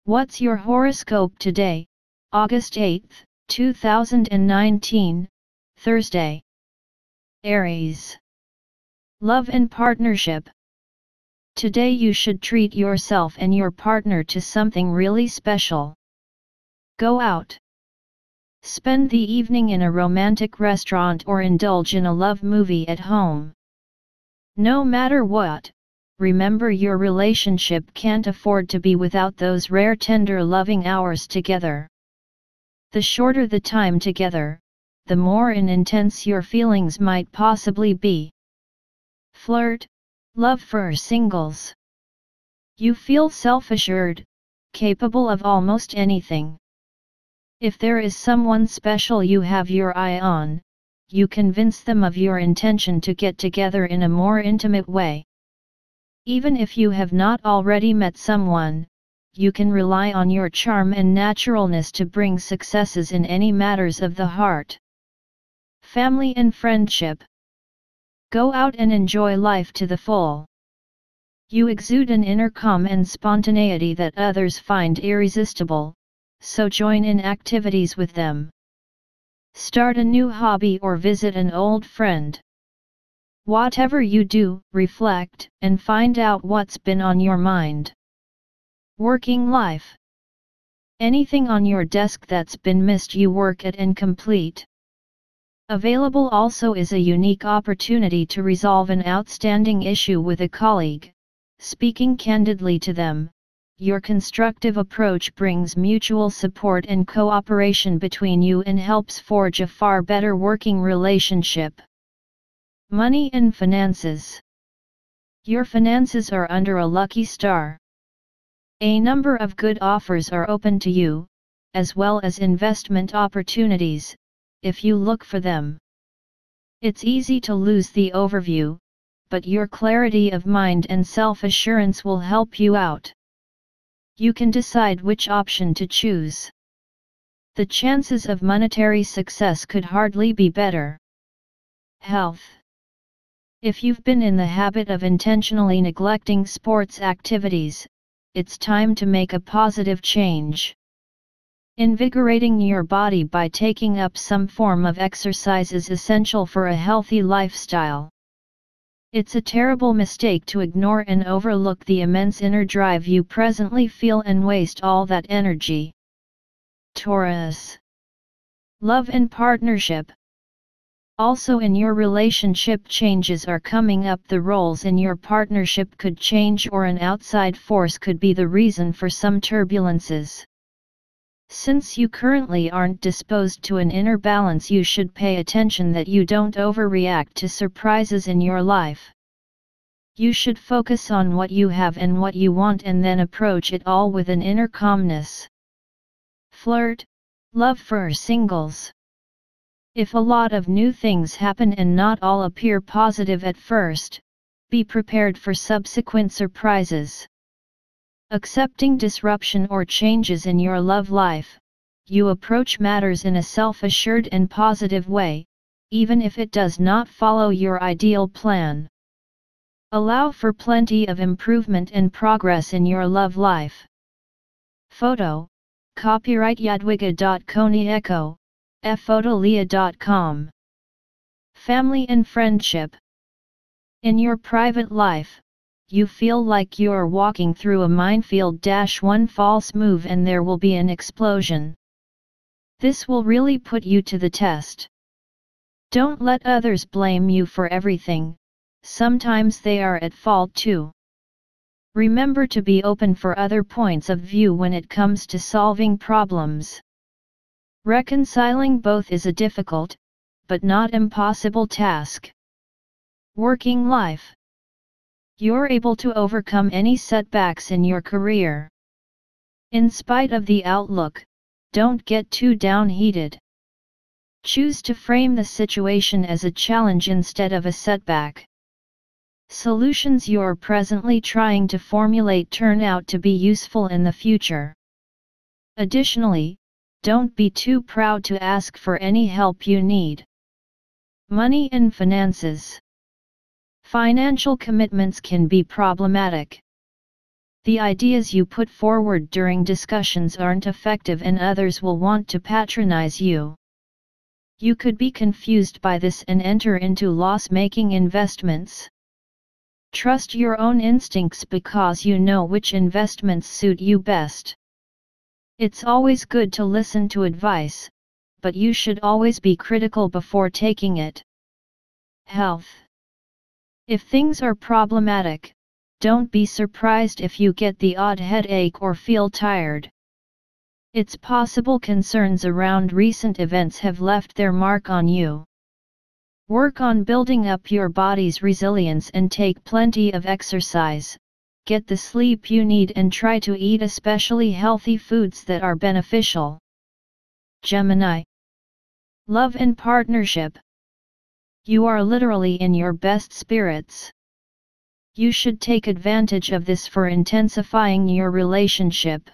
What's your horoscope today, August 8, 2019, Thursday? Aries. Love and partnership. Today you should treat yourself and your partner to something really special. Go out. Spend the evening in a romantic restaurant or indulge in a love movie at home. No matter what, remember your relationship can't afford to be without those rare tender loving hours together. The shorter the time together, the more intense your feelings might possibly be. Flirt, love for singles. You feel self-assured, capable of almost anything. If there is someone special you have your eye on, you convince them of your intention to get together in a more intimate way. Even if you have not already met someone, you can rely on your charm and naturalness to bring successes in any matters of the heart. Family and friendship. Go out and enjoy life to the full. You exude an inner calm and spontaneity that others find irresistible, so join in activities with them. Start a new hobby or visit an old friend. Whatever you do, reflect and find out what's been on your mind. Working life. Anything on your desk that's been missed you work at and complete. Available also is a unique opportunity to resolve an outstanding issue with a colleague. Speaking candidly to them, your constructive approach brings mutual support and cooperation between you and helps forge a far better working relationship. Money and finances. Your finances are under a lucky star. A number of good offers are open to you, as well as investment opportunities, if you look for them. It's easy to lose the overview, but your clarity of mind and self-assurance will help you out. You can decide which option to choose. The chances of monetary success could hardly be better. Health. If you've been in the habit of intentionally neglecting sports activities, it's time to make a positive change. Invigorating your body by taking up some form of exercise is essential for a healthy lifestyle. It's a terrible mistake to ignore and overlook the immense inner drive you presently feel and waste all that energy. Taurus. Love and partnership. Also in your relationship changes are coming up. The roles in your partnership could change or an outside force could be the reason for some turbulences. Since you currently aren't disposed to an inner balance, you should pay attention that you don't overreact to surprises in your life. You should focus on what you have and what you want and then approach it all with an inner calmness. Flirt, love for singles. If a lot of new things happen and not all appear positive at first, be prepared for subsequent surprises. Accepting disruption or changes in your love life, you approach matters in a self-assured and positive way, even if it does not follow your ideal plan. Allow for plenty of improvement and progress in your love life. Photo, copyright Jadwiga.Konieko, ffotolia.com. Family and friendship. In your private life, you feel like you're walking through a minefield. One false move and there will be an explosion. This will really put you to the test. Don't let others blame you for everything, sometimes they are at fault too. Remember to be open for other points of view when it comes to solving problems. Reconciling both is a difficult, but not impossible task. Working life. You're able to overcome any setbacks in your career. In spite of the outlook, don't get too downheated. Choose to frame the situation as a challenge instead of a setback. Solutions you're presently trying to formulate turn out to be useful in the future. Additionally, don't be too proud to ask for any help you need. Money and finances. Financial commitments can be problematic. The ideas you put forward during discussions aren't effective and others will want to patronize you. You could be confused by this and enter into loss-making investments. Trust your own instincts because you know which investments suit you best. It's always good to listen to advice, but you should always be critical before taking it. Health. If things are problematic, don't be surprised if you get the odd headache or feel tired. It's possible concerns around recent events have left their mark on you. Work on building up your body's resilience and take plenty of exercise, get the sleep you need and try to eat especially healthy foods that are beneficial. Gemini. Love and partnership. You are literally in your best spirits. You should take advantage of this for intensifying your relationship.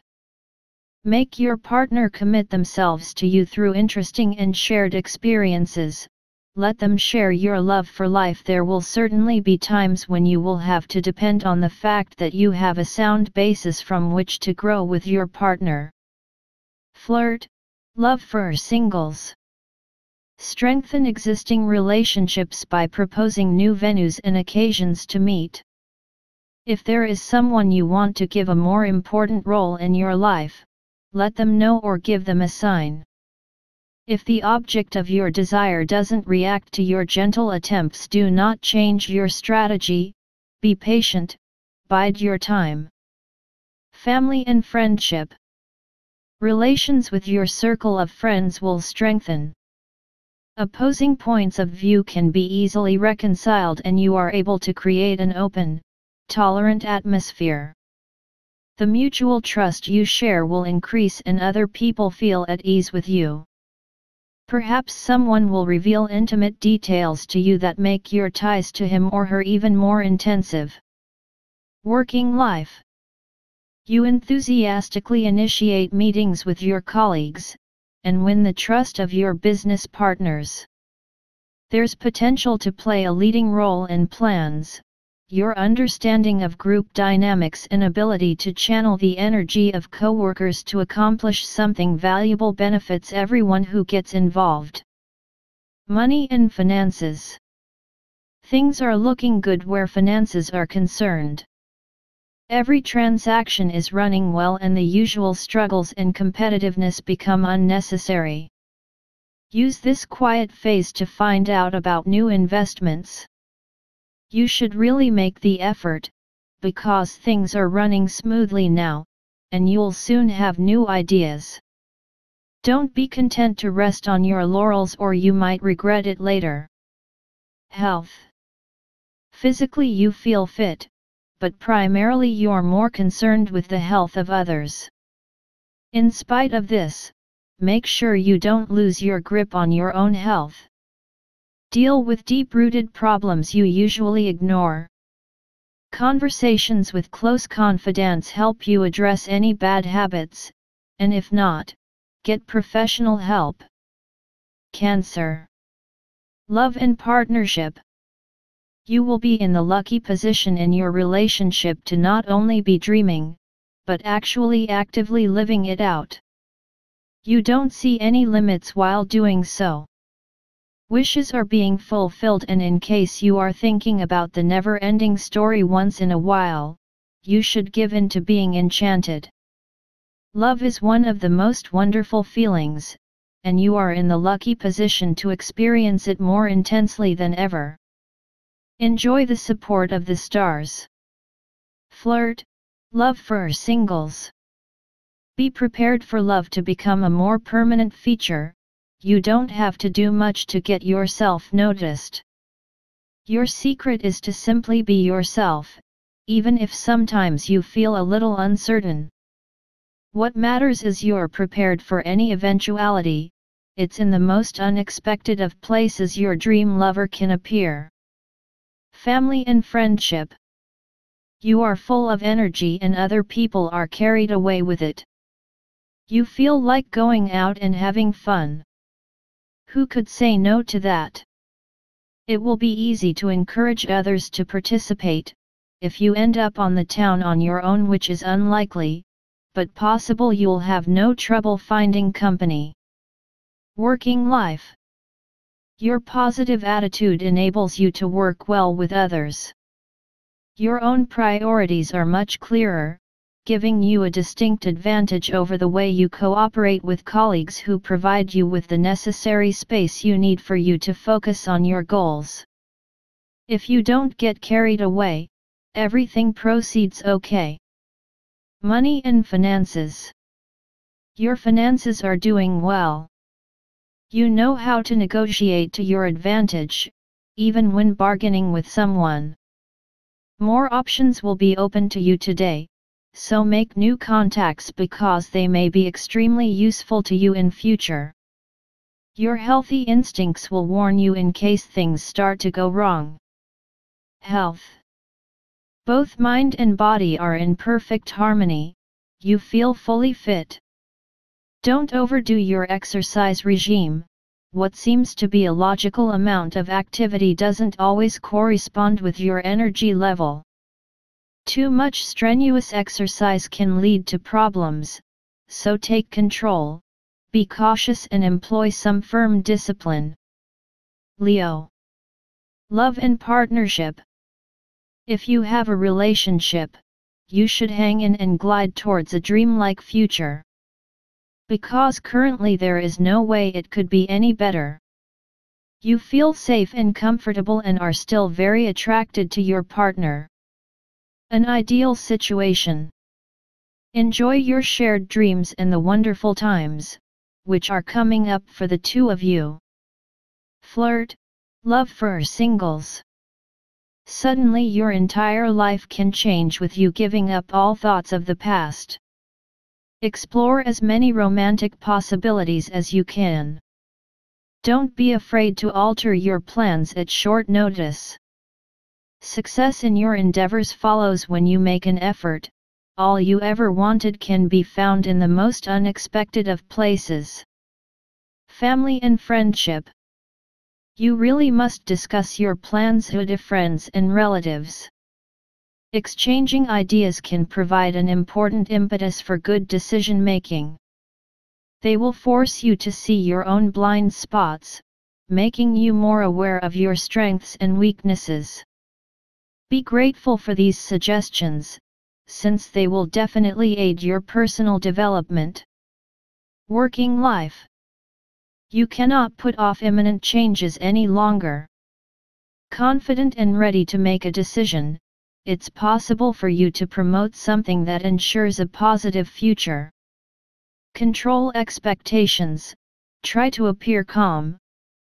Make your partner commit themselves to you through interesting and shared experiences. Let them share your love for life. There will certainly be times when you will have to depend on the fact that you have a sound basis from which to grow with your partner. Flirt, love for singles. Strengthen existing relationships by proposing new venues and occasions to meet. If there is someone you want to give a more important role in your life, let them know or give them a sign. If the object of your desire doesn't react to your gentle attempts, do not change your strategy, be patient, bide your time. Family and friendship. Relations with your circle of friends will strengthen. Opposing points of view can be easily reconciled and you are able to create an open, tolerant atmosphere. The mutual trust you share will increase and other people feel at ease with you. Perhaps someone will reveal intimate details to you that make your ties to him or her even more intensive. Working life. You enthusiastically initiate meetings with your colleagues, and win the trust of your business partners. There's potential to play a leading role in plans. Your understanding of group dynamics and ability to channel the energy of coworkers to accomplish something valuable benefits everyone who gets involved. Money and finances. Things are looking good where finances are concerned. Every transaction is running well and the usual struggles and competitiveness become unnecessary. Use this quiet phase to find out about new investments. You should really make the effort, because things are running smoothly now, and you'll soon have new ideas. Don't be content to rest on your laurels or you might regret it later. Health. Physically you feel fit, but primarily you're more concerned with the health of others. In spite of this, make sure you don't lose your grip on your own health. Deal with deep-rooted problems you usually ignore. Conversations with close confidants help you address any bad habits, and if not, get professional help. Cancer. Love and partnership. You will be in the lucky position in your relationship to not only be dreaming, but actually actively living it out. You don't see any limits while doing so. Wishes are being fulfilled, and in case you are thinking about the never-ending story once in a while, you should give in to being enchanted. Love is one of the most wonderful feelings, and you are in the lucky position to experience it more intensely than ever. Enjoy the support of the stars. Flirt, love for singles. Be prepared for love to become a more permanent feature. You don't have to do much to get yourself noticed. Your secret is to simply be yourself, even if sometimes you feel a little uncertain. What matters is you're prepared for any eventuality. It's in the most unexpected of places your dream lover can appear. Family and friendship. You are full of energy and other people are carried away with it. You feel like going out and having fun. Who could say no to that? It will be easy to encourage others to participate, if you end up on the town on your own, which is unlikely, but possible, you'll have no trouble finding company. Working life. Your positive attitude enables you to work well with others. Your own priorities are much clearer, giving you a distinct advantage over the way you cooperate with colleagues who provide you with the necessary space you need for you to focus on your goals. If you don't get carried away, everything proceeds okay. Money and finances. Your finances are doing well. You know how to negotiate to your advantage, even when bargaining with someone. More options will be open to you today, so make new contacts because they may be extremely useful to you in future. Your healthy instincts will warn you in case things start to go wrong. Health. Both mind and body are in perfect harmony, you feel fully fit. Don't overdo your exercise regime. What seems to be a logical amount of activity doesn't always correspond with your energy level. Too much strenuous exercise can lead to problems, so take control, be cautious and employ some firm discipline. Leo. Love and partnership. If you have a relationship, you should hang in and glide towards a dreamlike future. Because currently there is no way it could be any better. You feel safe and comfortable and are still very attracted to your partner. An ideal situation. Enjoy your shared dreams and the wonderful times, which are coming up for the two of you. Flirt, love for singles. Suddenly your entire life can change with you giving up all thoughts of the past. Explore as many romantic possibilities as you can. Don't be afraid to alter your plans at short notice. Success in your endeavors follows when you make an effort. All you ever wanted can be found in the most unexpected of places. Family and friendship. You really must discuss your plans with friends and relatives. Exchanging ideas can provide an important impetus for good decision-making. They will force you to see your own blind spots, making you more aware of your strengths and weaknesses. Be grateful for these suggestions, since they will definitely aid your personal development. Working life. You cannot put off imminent changes any longer. Confident and ready to make a decision, it's possible for you to promote something that ensures a positive future. Control expectations, try to appear calm,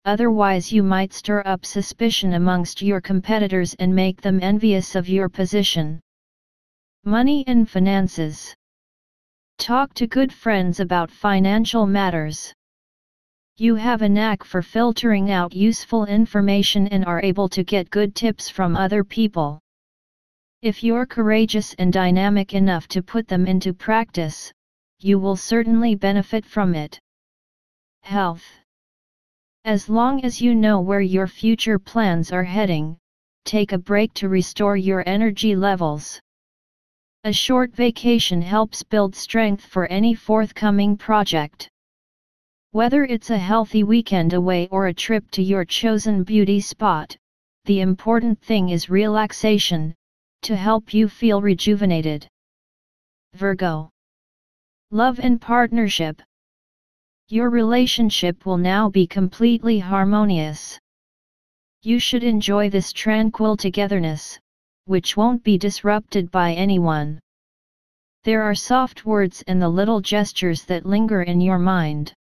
otherwise you might stir up suspicion amongst your competitors and make them envious of your position. Money and finances. Talk to good friends about financial matters. You have a knack for filtering out useful information and are able to get good tips from other people. If you're courageous and dynamic enough to put them into practice, you will certainly benefit from it. Health. As long as you know where your future plans are heading, take a break to restore your energy levels. A short vacation helps build strength for any forthcoming project. Whether it's a healthy weekend away or a trip to your chosen beauty spot, the important thing is relaxation, to help you feel rejuvenated. Virgo. Love and partnership. Your relationship will now be completely harmonious. You should enjoy this tranquil togetherness, which won't be disrupted by anyone. There are soft words and the little gestures that linger in your mind.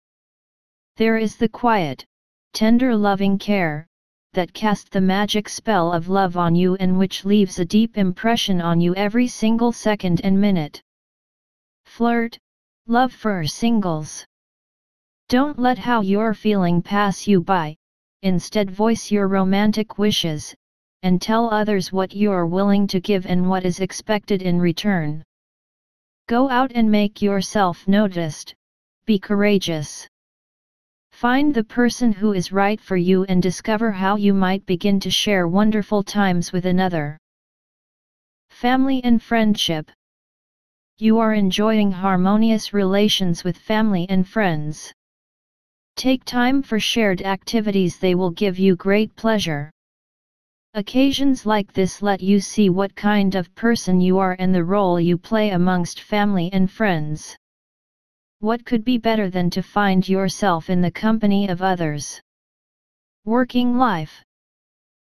There is the quiet, tender loving care, that cast the magic spell of love on you and which leaves a deep impression on you every single second and minute. Flirt, love for singles. Don't let how you're feeling pass you by, instead voice your romantic wishes, and tell others what you're willing to give and what is expected in return. Go out and make yourself noticed, be courageous. Find the person who is right for you and discover how you might begin to share wonderful times with another. Family and friendship. You are enjoying harmonious relations with family and friends. Take time for shared activities, they will give you great pleasure. Occasions like this let you see what kind of person you are and the role you play amongst family and friends. What could be better than to find yourself in the company of others? Working life.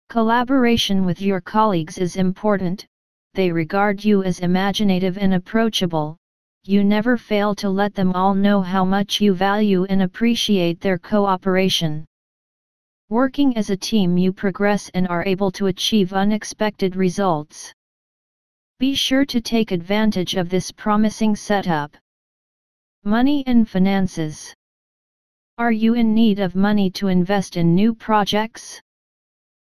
Collaboration with your colleagues is important, they regard you as imaginative and approachable, you never fail to let them all know how much you value and appreciate their cooperation. Working as a team, you progress and are able to achieve unexpected results. Be sure to take advantage of this promising setup. Money and finances. Are you in need of money to invest in new projects?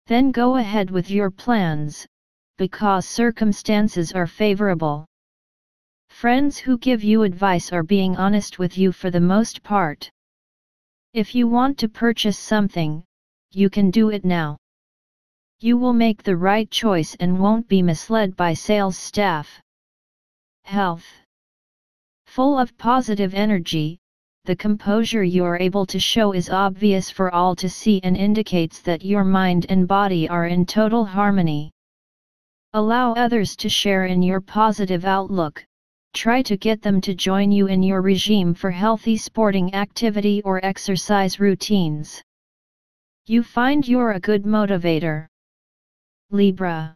Then go ahead with your plans, because circumstances are favorable. Friends who give you advice are being honest with you for the most part. If you want to purchase something, you can do it now. You will make the right choice and won't be misled by sales staff. Health. Full of positive energy, the composure you are able to show is obvious for all to see and indicates that your mind and body are in total harmony. Allow others to share in your positive outlook, try to get them to join you in your regime for healthy sporting activity or exercise routines. You find you're a good motivator. Libra.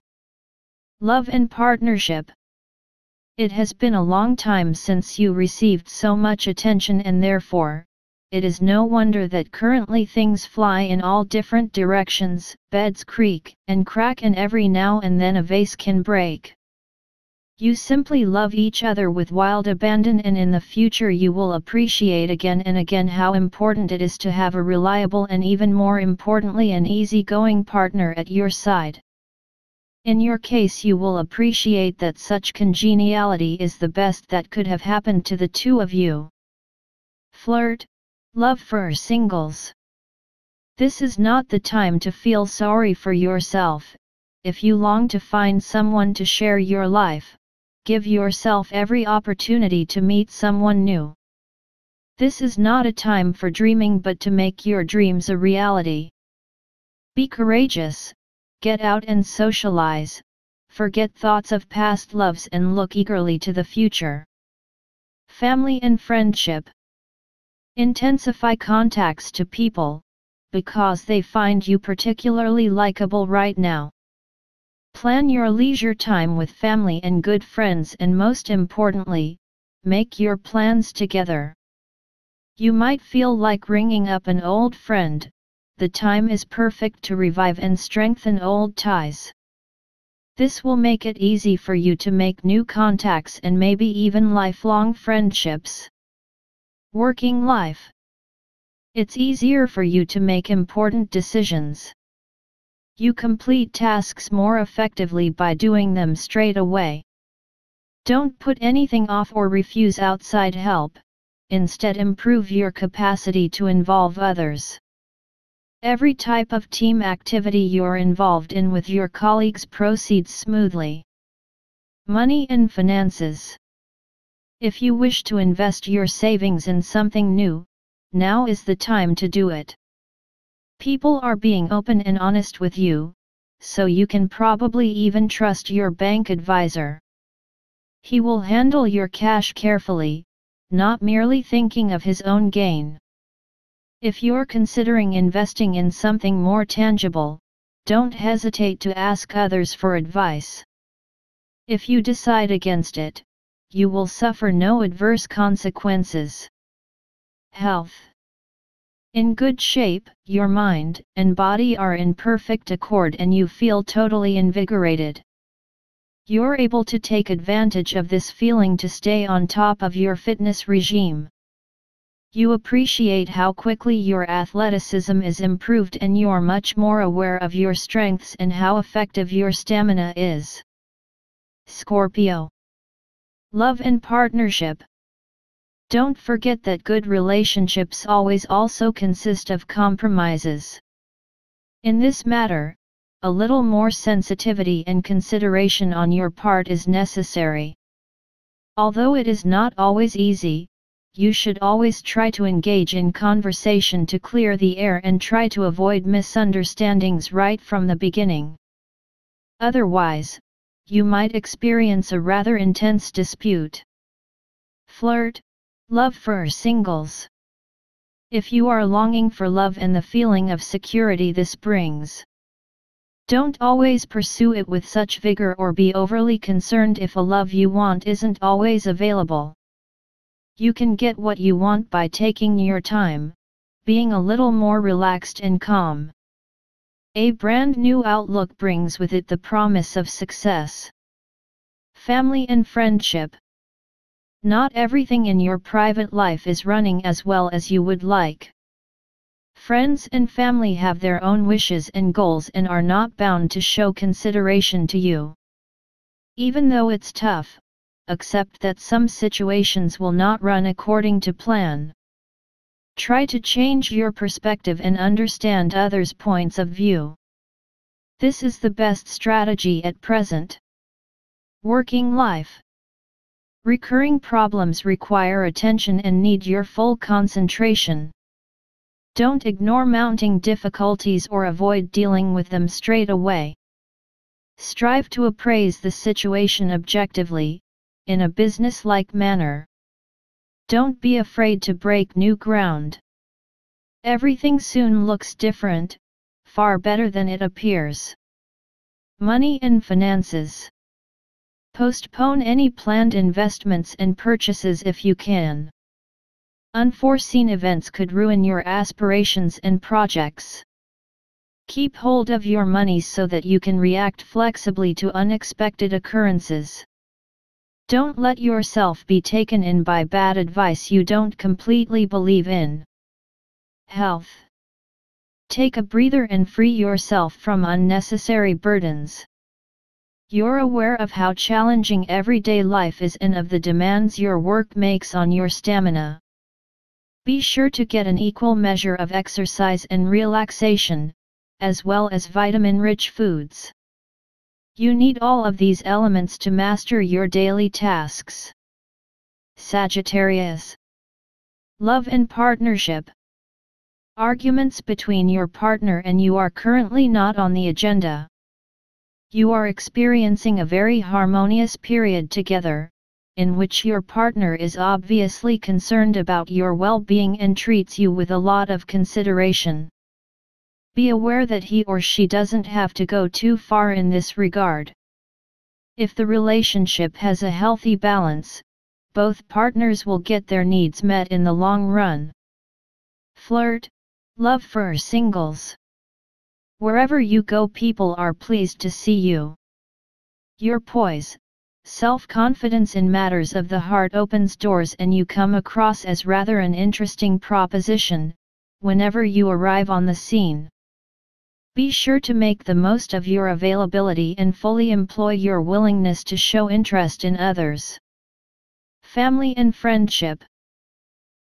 Love and partnership. It has been a long time since you received so much attention, and therefore, it is no wonder that currently things fly in all different directions, beds creak and crack, and every now and then a vase can break. You simply love each other with wild abandon, and in the future you will appreciate again and again how important it is to have a reliable and, even more importantly, an easygoing partner at your side. In your case, you will appreciate that such congeniality is the best that could have happened to the two of you. Flirt, love for singles. This is not the time to feel sorry for yourself. If you long to find someone to share your life, give yourself every opportunity to meet someone new. This is not a time for dreaming, but to make your dreams a reality. Be courageous. Get out and socialize, forget thoughts of past loves and look eagerly to the future. Family and friendship. Intensify contacts to people, because they find you particularly likable right now. Plan your leisure time with family and good friends, and most importantly, make your plans together. You might feel like ringing up an old friend. The time is perfect to revive and strengthen old ties. This will make it easy for you to make new contacts and maybe even lifelong friendships. Working life. It's easier for you to make important decisions. You complete tasks more effectively by doing them straight away. Don't put anything off or refuse outside help, instead improve your capacity to involve others. Every type of team activity you're involved in with your colleagues proceeds smoothly. Money and finances. If you wish to invest your savings in something new, now is the time to do it. People are being open and honest with you, so you can probably even trust your bank advisor. He will handle your cash carefully, not merely thinking of his own gain. If you're considering investing in something more tangible, don't hesitate to ask others for advice. If you decide against it, you will suffer no adverse consequences. Health. In good shape, your mind and body are in perfect accord and you feel totally invigorated. You're able to take advantage of this feeling to stay on top of your fitness regime. You appreciate how quickly your athleticism is improved and you're much more aware of your strengths and how effective your stamina is. Scorpio. Love and partnership. Don't forget that good relationships always also consist of compromises. In this matter, a little more sensitivity and consideration on your part is necessary. Although it is not always easy, you should always try to engage in conversation to clear the air and try to avoid misunderstandings right from the beginning. Otherwise, you might experience a rather intense dispute. Flirt, love for singles. If you are longing for love and the feeling of security this brings, don't always pursue it with such vigor or be overly concerned if a love you want isn't always available. You can get what you want by taking your time, being a little more relaxed and calm. A brand new outlook brings with it the promise of success. Family and friendship. Not everything in your private life is running as well as you would like. Friends and family have their own wishes and goals and are not bound to show consideration to you. Even though it's tough, accept that some situations will not run according to plan. Try to change your perspective and understand others' points of view. This is the best strategy at present. Working life. Recurring problems require attention and need your full concentration. Don't ignore mounting difficulties or avoid dealing with them straight away. Strive to appraise the situation objectively, in a business-like manner. Don't be afraid to break new ground. Everything soon looks different, far better than it appears. Money and finances. Postpone any planned investments and purchases if you can. Unforeseen events could ruin your aspirations and projects. Keep hold of your money so that you can react flexibly to unexpected occurrences. Don't let yourself be taken in by bad advice you don't completely believe in. Health. Take a breather and free yourself from unnecessary burdens. You're aware of how challenging everyday life is and of the demands your work makes on your stamina. Be sure to get an equal measure of exercise and relaxation, as well as vitamin-rich foods. You need all of these elements to master your daily tasks. Sagittarius. Love and partnership. Arguments between your partner and you are currently not on the agenda. You are experiencing a very harmonious period together, in which your partner is obviously concerned about your well-being and treats you with a lot of consideration. Be aware that he or she doesn't have to go too far in this regard. If the relationship has a healthy balance, both partners will get their needs met in the long run. Flirt, love for singles. Wherever you go, people are pleased to see you. Your poise, self-confidence in matters of the heart opens doors and you come across as rather an interesting proposition, whenever you arrive on the scene. Be sure to make the most of your availability and fully employ your willingness to show interest in others. Family and friendship.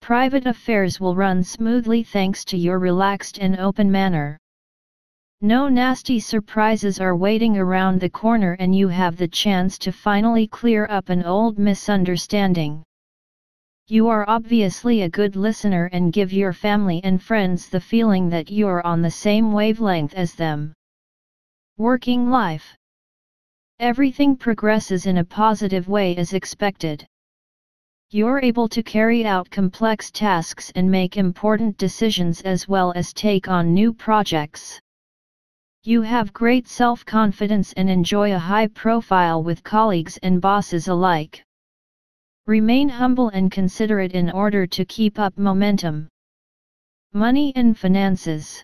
Private affairs will run smoothly thanks to your relaxed and open manner. No nasty surprises are waiting around the corner and you have the chance to finally clear up an old misunderstanding. You are obviously a good listener and give your family and friends the feeling that you're on the same wavelength as them. Working life. Everything progresses in a positive way as expected. You're able to carry out complex tasks and make important decisions as well as take on new projects. You have great self-confidence and enjoy a high profile with colleagues and bosses alike. Remain humble and considerate in order to keep up momentum. Money and finances.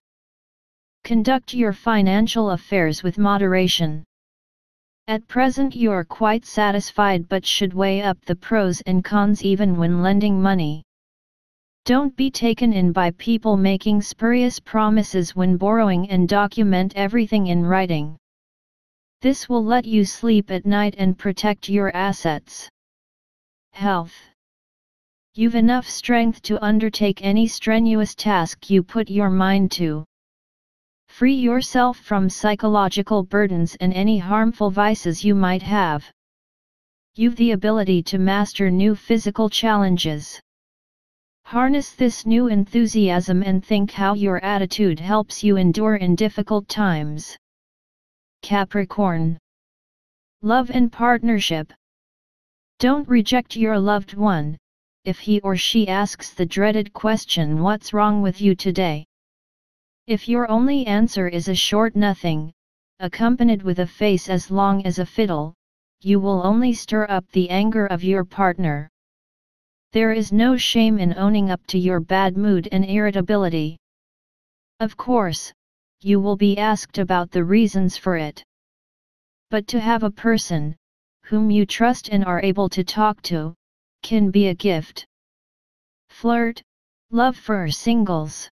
Conduct your financial affairs with moderation. At present you're quite satisfied but should weigh up the pros and cons even when lending money. Don't be taken in by people making spurious promises when borrowing and document everything in writing. This will let you sleep at night and protect your assets. Health. You've enough strength to undertake any strenuous task you put your mind to. Free yourself from psychological burdens and any harmful vices you might have. You've the ability to master new physical challenges. Harness this new enthusiasm and think how your attitude helps you endure in difficult times. Capricorn. Love and partnership. Don't reject your loved one, if he or she asks the dreaded question, "What's wrong with you today?" If your only answer is a short nothing, accompanied with a face as long as a fiddle, you will only stir up the anger of your partner. There is no shame in owning up to your bad mood and irritability. Of course, you will be asked about the reasons for it. But to have a person, whom you trust and are able to talk to, can be a gift. Flirt, love for singles.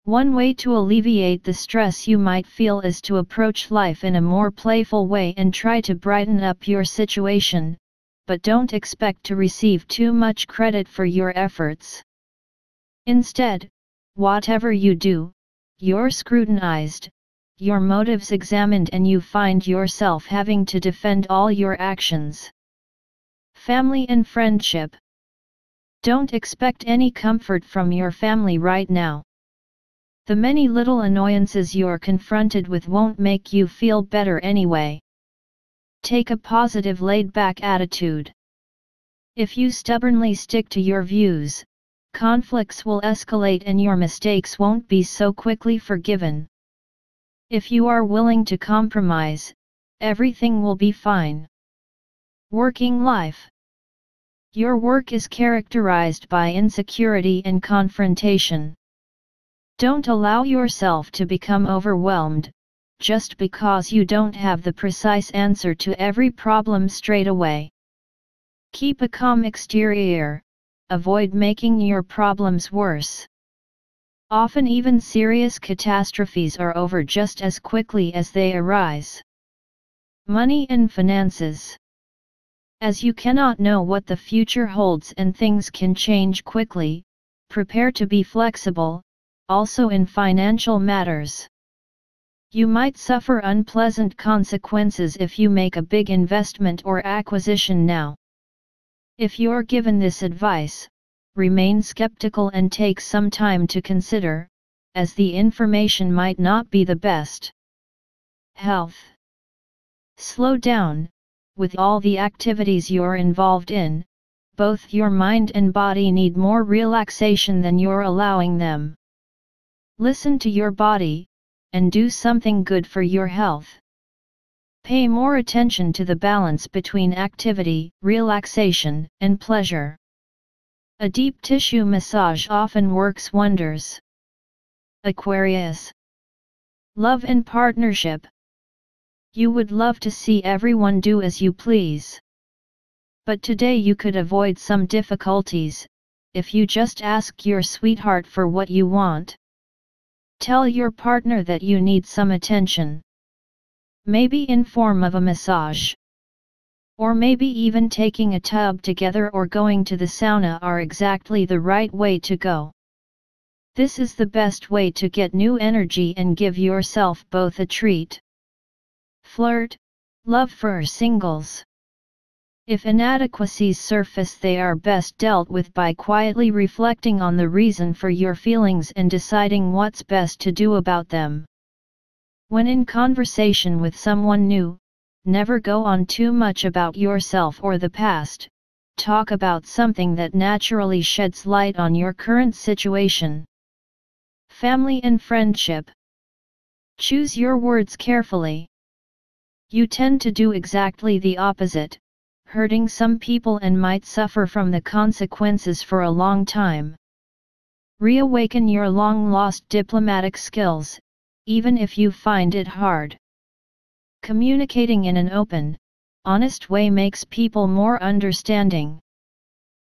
One way to alleviate the stress you might feel is to approach life in a more playful way and try to brighten up your situation, but don't expect to receive too much credit for your efforts. Instead, whatever you do, you're scrutinized, your motives examined, and you find yourself having to defend all your actions. Family and friendship. Don't expect any comfort from your family right now. The many little annoyances you're confronted with won't make you feel better anyway. Take a positive, laid-back attitude. If you stubbornly stick to your views, conflicts will escalate and your mistakes won't be so quickly forgiven. If you are willing to compromise, everything will be fine. Working life. Your work is characterized by insecurity and confrontation. Don't allow yourself to become overwhelmed, just because you don't have the precise answer to every problem straight away. Keep a calm exterior, avoid making your problems worse. Often even serious catastrophes are over just as quickly as they arise. Money and finances. As you cannot know what the future holds and things can change quickly, prepare to be flexible, also in financial matters. You might suffer unpleasant consequences if you make a big investment or acquisition now. If you're given this advice, remain skeptical and take some time to consider, as the information might not be the best. Health. Slow down. With all the activities you're involved in, both your mind and body need more relaxation than you're allowing them. Listen to your body, and do something good for your health. Pay more attention to the balance between activity, relaxation, and pleasure. A deep tissue massage often works wonders. Aquarius. Love and partnership. You would love to see everyone do as you please. But today you could avoid some difficulties, if you just ask your sweetheart for what you want. Tell your partner that you need some attention. Maybe in form of a massage. Or maybe even taking a tub together or going to the sauna are exactly the right way to go. This is the best way to get new energy and give yourself both a treat. Flirt, love for singles. If inadequacies surface, they are best dealt with by quietly reflecting on the reason for your feelings and deciding what's best to do about them. When in conversation with someone new, never go on too much about yourself or the past. Talk about something that naturally sheds light on your current situation. Family and friendship. Choose your words carefully. You tend to do exactly the opposite, hurting some people and might suffer from the consequences for a long time. Reawaken your long-lost diplomatic skills, even if you find it hard. Communicating in an open, honest way makes people more understanding.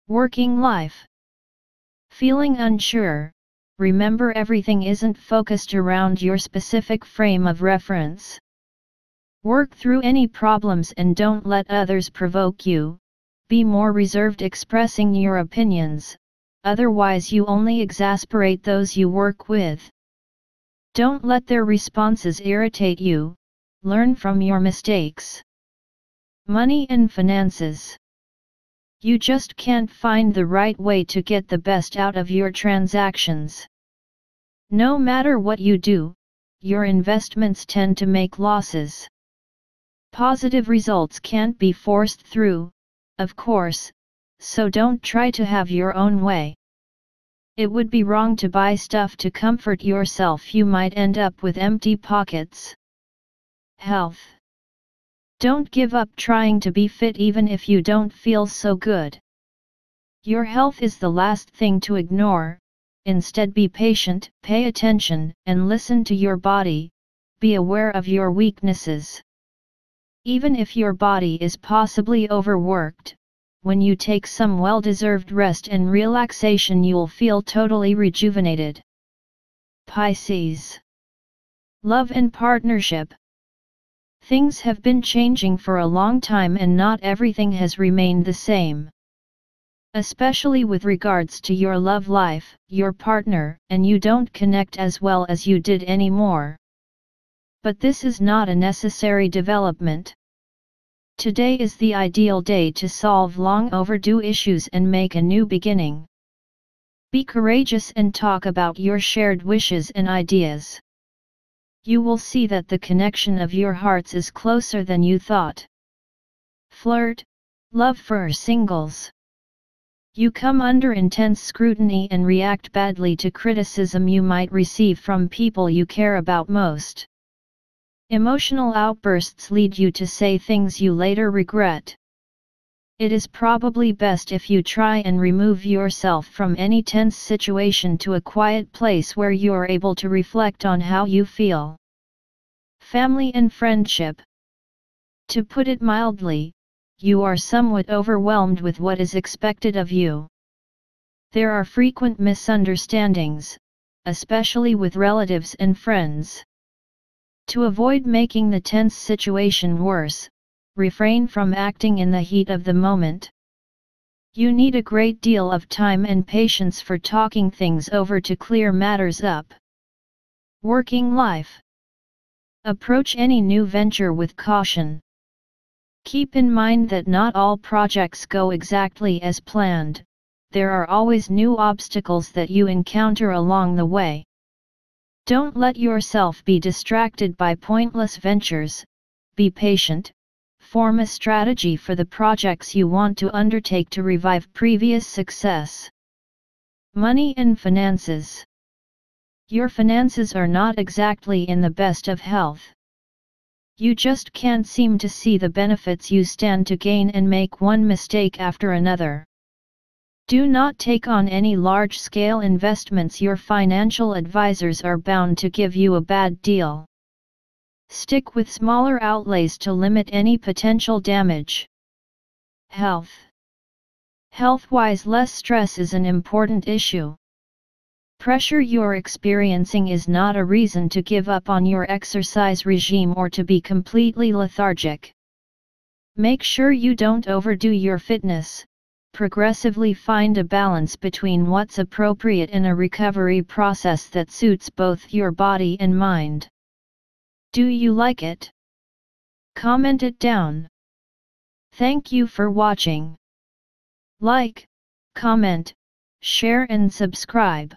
Working life. Feeling unsure? Remember, everything isn't focused around your specific frame of reference. Work through any problems and don't let others provoke you. Be more reserved expressing your opinions, otherwise you only exasperate those you work with. Don't let their responses irritate you, learn from your mistakes. Money and finances. You just can't find the right way to get the best out of your transactions. No matter what you do, your investments tend to make losses. Positive results can't be forced through, of course, so don't try to have your own way. It would be wrong to buy stuff to comfort yourself. You might end up with empty pockets. Health. Don't give up trying to be fit even if you don't feel so good. Your health is the last thing to ignore. Instead, be patient, pay attention, and listen to your body. Be aware of your weaknesses. Even if your body is possibly overworked, when you take some well-deserved rest and relaxation, you'll feel totally rejuvenated. Pisces. Love and partnership. Things have been changing for a long time and not everything has remained the same. Especially with regards to your love life, your partner, and you don't connect as well as you did anymore. But this is not a necessary development. Today is the ideal day to solve long overdue issues and make a new beginning. Be courageous and talk about your shared wishes and ideas. You will see that the connection of your hearts is closer than you thought. Flirt, love for singles. You come under intense scrutiny and react badly to criticism you might receive from people you care about most. Emotional outbursts lead you to say things you later regret. It is probably best if you try and remove yourself from any tense situation to a quiet place where you are able to reflect on how you feel. Family and friendship. To put it mildly, you are somewhat overwhelmed with what is expected of you. There are frequent misunderstandings, especially with relatives and friends. To avoid making the tense situation worse, refrain from acting in the heat of the moment. You need a great deal of time and patience for talking things over to clear matters up. Working life. Approach any new venture with caution. Keep in mind that not all projects go exactly as planned. There are always new obstacles that you encounter along the way. Don't let yourself be distracted by pointless ventures. Be patient. Form a strategy for the projects you want to undertake to revive previous success. Money and finances. Your finances are not exactly in the best of health. You just can't seem to see the benefits you stand to gain and make one mistake after another. Do not take on any large-scale investments. Your financial advisors are bound to give you a bad deal. Stick with smaller outlays to limit any potential damage. Health. Health-wise, less stress is an important issue. Pressure you're experiencing is not a reason to give up on your exercise regime or to be completely lethargic. Make sure you don't overdo your fitness. Progressively find a balance between what's appropriate in a recovery process that suits both your body and mind. Do you like it? Comment it down. Thank you for watching. Like, comment, share and subscribe.